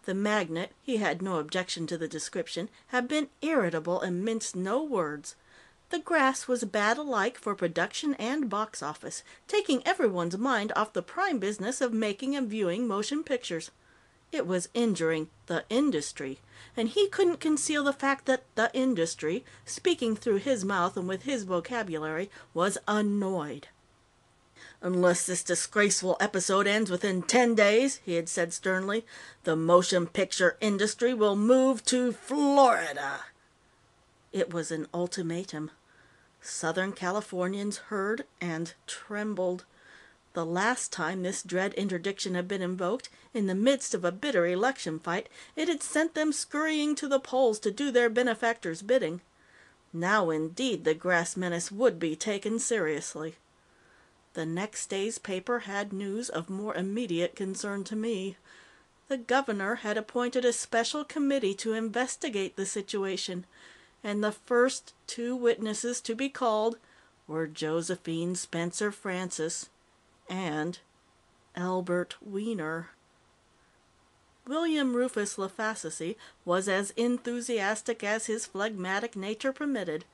The magnate, he had no objection to the description, had been irritable and minced no words. The Grass was bad alike for production and box office, taking everyone's mind off the prime business of making and viewing motion pictures. It was injuring the industry, and he couldn't conceal the fact that the industry, speaking through his mouth and with his vocabulary, was annoyed. "Unless this disgraceful episode ends within 10 days," he had said sternly, "the motion picture industry will move to Florida." It was an ultimatum. Southern Californians heard and trembled. The last time this dread interdiction had been invoked, in the midst of a bitter election fight, it had sent them scurrying to the polls to do their benefactor's bidding. Now, indeed, the Grass menace would be taken seriously. The next day's paper had news of more immediate concern to me. The governor had appointed a special committee to investigate the situation, and the first two witnesses to be called were Josephine Spencer Francis and Albert Wiener. William Rufus Laface was as enthusiastic as his phlegmatic nature permitted.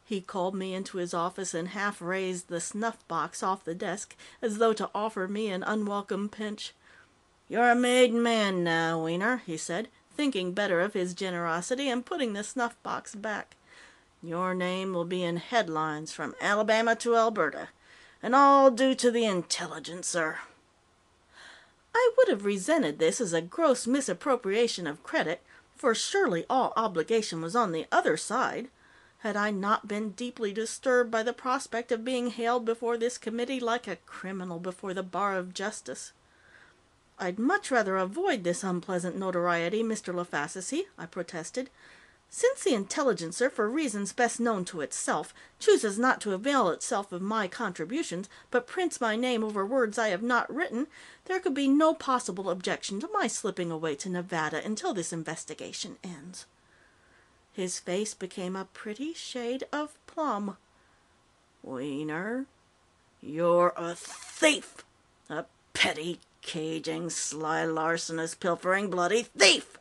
He called me into his office and half raised the snuff-box off the desk, as though to offer me an unwelcome pinch. "You're a made man now, Wiener," he said, thinking better of his generosity and putting the snuff-box back. "Your name will be in headlines from Alabama to Alberta, and all due to the Intelligencer." I would have resented this as a gross misappropriation of credit, for surely all obligation was on the other side, had I not been deeply disturbed by the prospect of being haled before this committee like a criminal before the bar of justice. "I'd much rather avoid this unpleasant notoriety, Mr. Laface," I protested. "Since the Intelligencer, for reasons best known to itself, chooses not to avail itself of my contributions, but prints my name over words I have not written, there could be no possible objection to my slipping away to Nevada until this investigation ends." His face became a pretty shade of plum. "Wiener, you're a thief! A petty, caging, sly, larcenous, pilfering, bloody thief!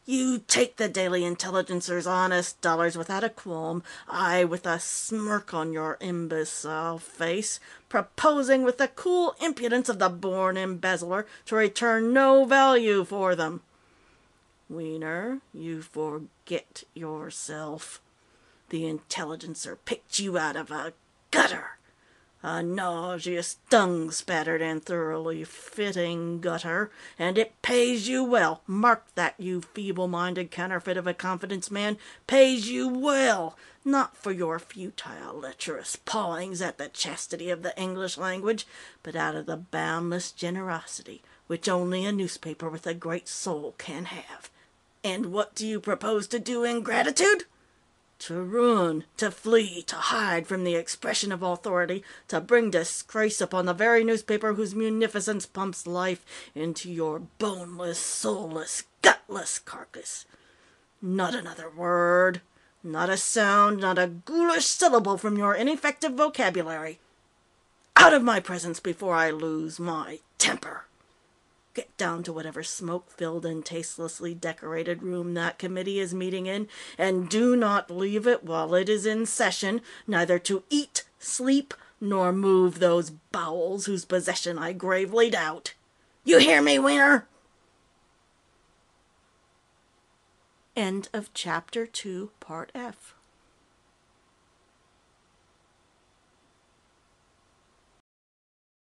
You take the Daily Intelligencer's honest dollars without a qualm, aye, with a smirk on your imbecile face, proposing with the cool impudence of the born embezzler to return no value for them. Wiener, you forget yourself. The Intelligencer picked you out of a gutter. A nauseous, dung-spattered, and thoroughly fitting gutter, and it pays you well. Mark that, you feeble-minded counterfeit of a confidence man, pays you well, not for your futile, lecherous pawings at the chastity of the English language, but out of the boundless generosity which only a newspaper with a great soul can have. And what do you propose to do in gratitude? To run, to flee, to hide from the expression of authority, to bring disgrace upon the very newspaper whose munificence pumps life into your boneless, soulless, gutless carcass. Not another word, not a sound, not a ghoulish syllable from your ineffective vocabulary. Out of my presence before I lose my temper. Get down to whatever smoke-filled and tastelessly decorated room that committee is meeting in, and do not leave it while it is in session, neither to eat, sleep, nor move those bowels whose possession I gravely doubt. You hear me, Wiener?" End of Chapter 2, Part F.